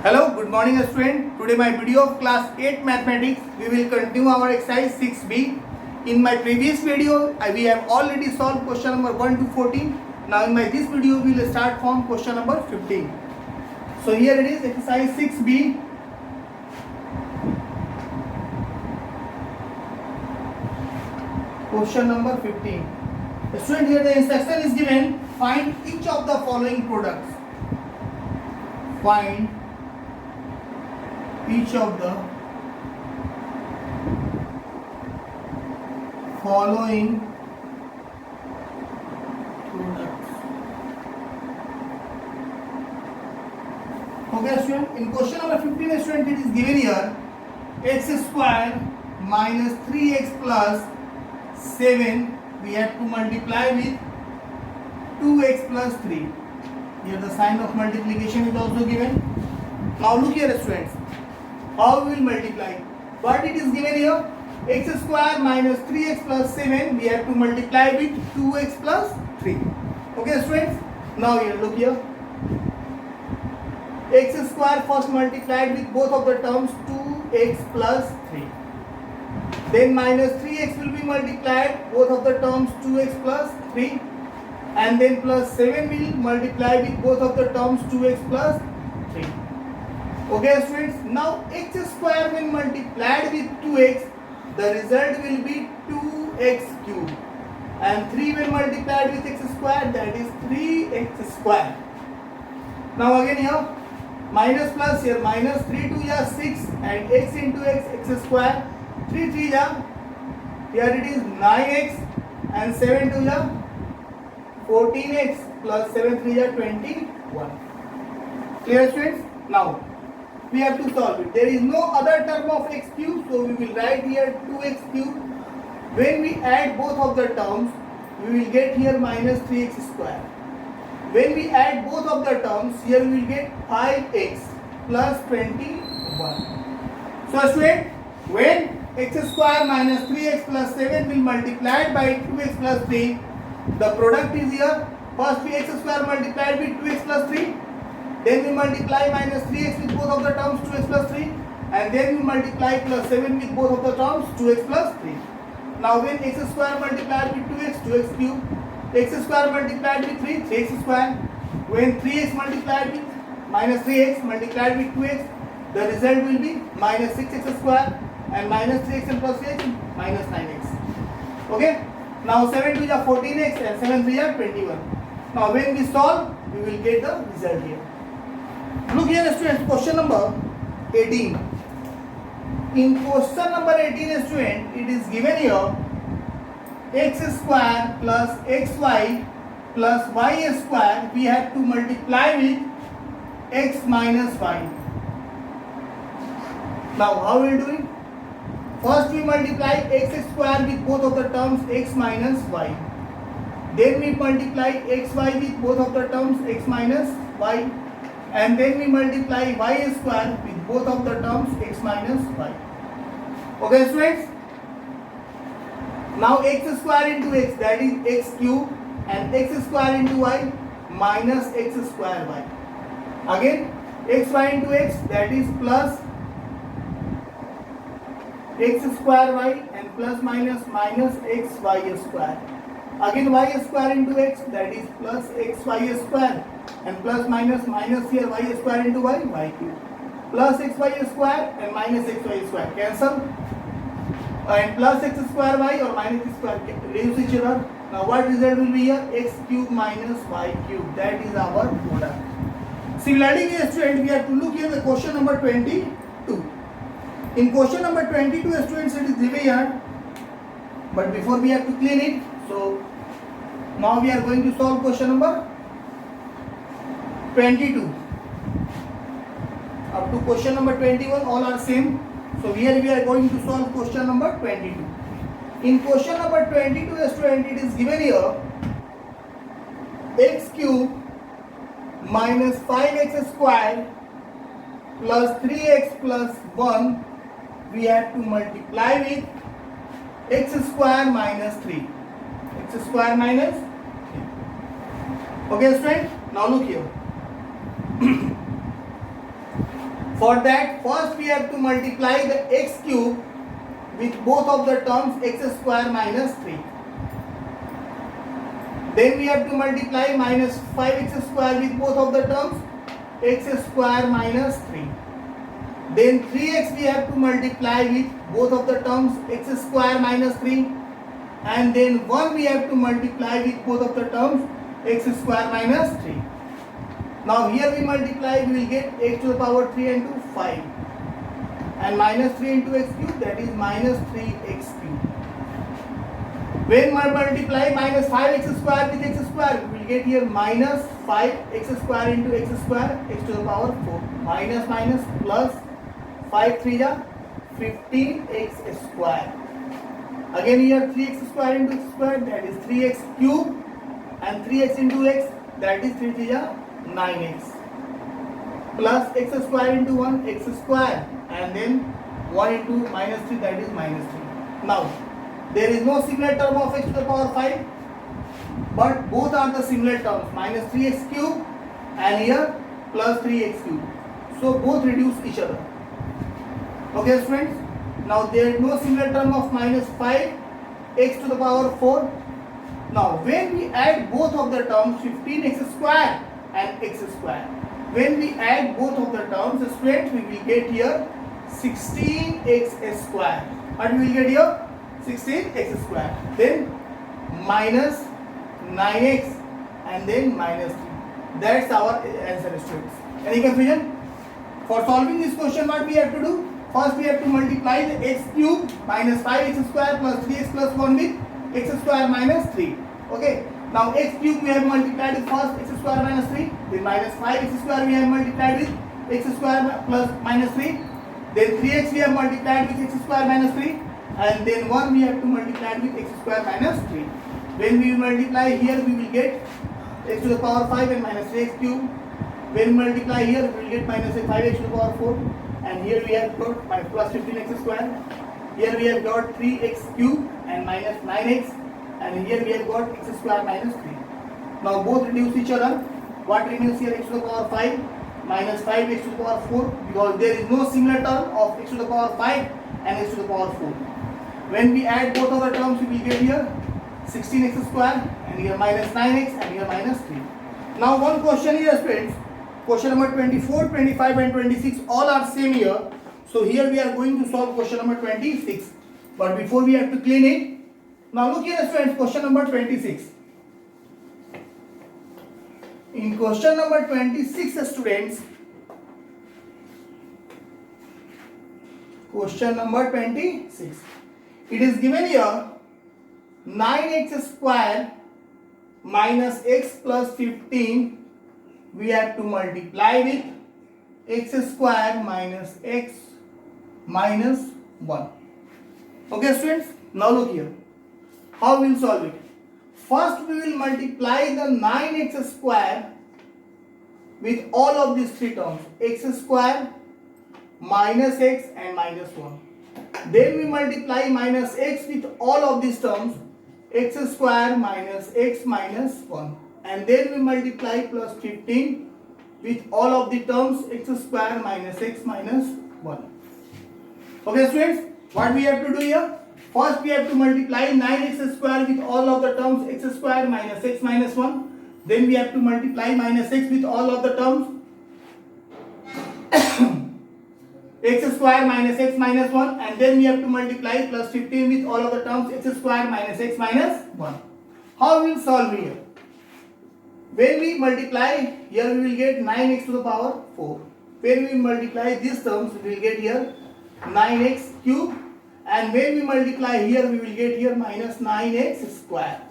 Hello, good morning student. Today my video of class 8 mathematics. We will continue our exercise 6b. In my previous video, we have already solved question number 1 to 14. Now in this video, we will start from question number 15. So here it is, exercise 6b. Question number 15. Student, here the instruction is given. Find each of the following products. Find each of the following products. Okay student, in question number 15 student, it is given here x square minus 3x plus 7 we have to multiply with 2x plus 3. Here the sign of multiplication is also given. Now look here students, how we will multiply? What it is given here? X square minus 3x plus 7 we have to multiply with 2x plus 3. Okay students, now here look here, x square first multiplied with both of the terms 2x plus 3, then minus 3x will be multiplied both of the terms 2x plus 3, and then plus 7 will multiply with both of the terms 2x plus 3. Okay students, now x square when multiplied with 2x, the result will be 2x cube, and 3 when multiplied with x square, that is 3x square. Now again here minus plus, here minus 3 to 6 and x into x square, 3 3 here it is 9x and 7 to 14x plus 7 3 21. Clear students? Now we have to solve it. There is no other term of x cube, so we will write here 2x cube. When we add both of the terms, we will get here minus 3x square. When we add both of the terms, here we will get 5x plus 21. So student, when x square minus 3x plus 7 will multiplied by 2x plus 3, the product is here. First we x square multiplied with 2x plus 3. Then we multiply minus 3x with both of the terms 2x plus 3, and then we multiply plus 7 with both of the terms 2x plus 3. Now when x square multiplied with 2x, 2x cube, x square multiplied with 3, 3x square. When 3x multiplied with minus 3x multiplied with 2x, the result will be minus 6x square, and minus 3x and plus 3x minus 9x. Okay. Now 7 to 14x and 7 to 21. Now when we solve, we will get the result here. Look here students, question number 18. In question number 18 student, it is given here x square plus xy plus y square we have to multiply with x minus y. Now how we will do it? First we multiply x square with both of the terms x minus y. Then we multiply xy with both of the terms x minus y. And then we multiply y square with both of the terms x minus y. Okay students? Now x square into x, that is x cube, and x square into y minus x square y. Again xy into x, that is plus x square y, and plus minus minus x y square. Again y square into x, that is plus x y square, and plus minus minus here y square into y cube, plus x y square and minus x y square cancel, and plus x square y or minus x square reduce each other. Now what result will be here? X cube minus y cube, that is our product. Similarly student, we have to look here the question number 22. In question number 22 students, it is given here, but before we have to clean it. So now we are going to solve question number 22. Up to question number 21 all are same. So here we are going to solve question number 22. In question number 22 student, it is given here x cube minus 5x square plus 3x plus 1 we have to multiply with x square minus 3. X square minus 3. Okay student, now look here. For that, first we have to multiply the x cube with both of the terms x square minus 3. Then we have to multiply minus 5x square with both of the terms x square minus 3. Then 3x we have to multiply with both of the terms x square minus 3. And then 1 we have to multiply with both of the terms x square minus 3. Now here we multiply, we will get x to the power 3 into 5. And minus 3 into x cube, that is minus 3x cube. When we multiply minus 5x square with x square, we will get here minus 5x square into x square, x to the power 4. Minus minus plus 5 3 ja 15x square. Again here 3x square into x square, that is 3x cube, and 3x into x, that is 3 3 ja 9x, plus x square into 1 x square, and then 1 into minus 3, that is minus 3. Now there is no similar term of x to the power 5, but both are the similar terms, minus 3x cube and here plus 3x cube. So both reduce each other. Okay friends, now there is no similar term of minus 5x to the power 4. Now when we add both of the terms 15x square and x square, when we add both of the terms, students, we will get here 16x square. What we will get here? 16x square. Then minus 9x and then minus 3. That's our answer, students. Any confusion? For solving this question, what we have to do? First we have to multiply the x cube minus 5x square plus 3x plus 1 with x square minus 3. Okay. Now x cube we have multiplied with first x square minus 3. Then minus 5x square we have multiplied with x square plus minus 3. Then 3x we have multiplied with x square minus 3. And then 1 we have to multiply with x square minus 3. When we multiply here, we will get x to the power 5 and minus 3x cube. When we multiply here, we will get minus 5x to the power 4. And here we have got plus 15x square. Here we have got 3x cube and minus 9x. And here we have got x square minus 3. Now both reduce each other. What remains here? X to the power 5 minus 5x to the power 4, because there is no similar term of x to the power 5 and x to the power 4. When we add both of the terms, we will get here 16x square and here minus 9x and here minus 3. Now one question here, friends. Question number 24, 25 and 26 all are same here. So here we are going to solve question number 26. But before we have to clean it. Now look here, friends, question number 26. In question number 26, students, question number 26, it is given here 9x square minus x plus 15 we have to multiply with x square minus x minus 1. Okay students, now look here. How we will solve it? First we will multiply the 9x square with all of these three terms, x square, minus x and minus 1. Then we multiply minus x with all of these terms, x square minus x minus 1. And then we multiply plus 15 with all of the terms, x square minus x minus 1. Okay students, what we have to do here? First we have to multiply 9x square with all of the terms x square minus x minus 1. Then we have to multiply minus x with all of the terms x square minus x minus 1. And then we have to multiply plus 15 with all of the terms x square minus x minus 1. How we will solve here? When we multiply, here we will get 9x to the power 4. When we multiply these terms, we will get here 9x cube. And when we multiply here, we will get here minus 9x square.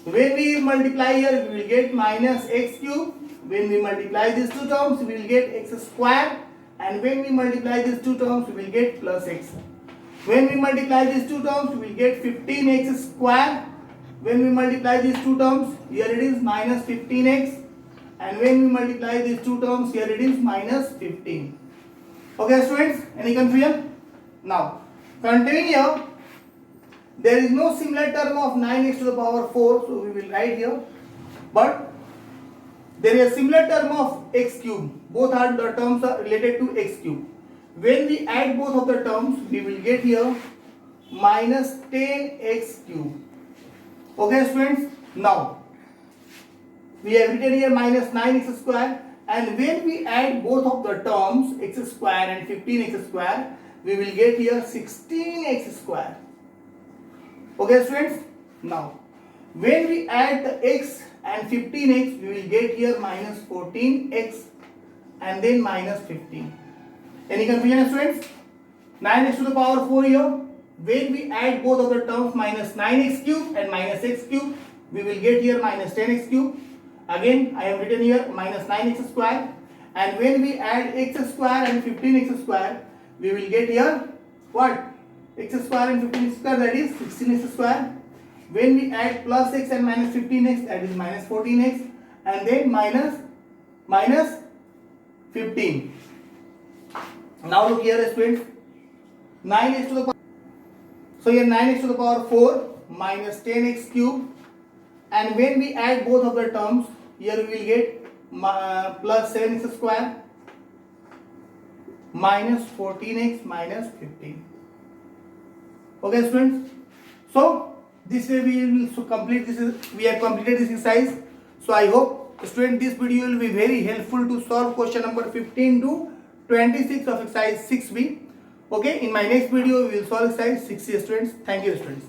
When we multiply here, we will get minus x cube. When we multiply these two terms, we will get x square. And when we multiply these two terms, we will get plus x. When we multiply these two terms, we will get 15x square. When we multiply these two terms, here it is minus 15x. And when we multiply these two terms, here it is minus 15. Okay students, any confusion? Now, continuing here, there is no similar term of 9x to the power 4, so we will write here. But There is a similar term of x cube. Both are the terms are related to x cube. When we add both of the terms, we will get here minus 10x cube. Okay, students. Now we have written here minus 9x square, and when we add both of the terms x square and 15x square, we will get here 16x square. Okay, students. Now when we add the x and 15x, we will get here minus 14x and then minus 15. Any confusion, students? 9x to the power 4 here. When we add both of the terms minus 9x cube and minus x cube, we will get here minus 10x cube. Again, I have written here minus 9x square. And when we add x square and 15x square, we will get here what? X square and 15x square, that is 16x square. When we add plus x and minus 15x, that is minus 14x, and then minus 15. Now look here, students. 9x to the power. So here 9x to the power 4 minus 10x cube, and when we add both of the terms, here we will get plus 7x square minus 14x minus 15. Okay, students. So this way we will complete this. We have completed this exercise. So I hope, student, this video will be very helpful to solve question number 15 to 26 of exercise 6b. Okay, in my next video we will solve exercise 6c, students. Thank you, students.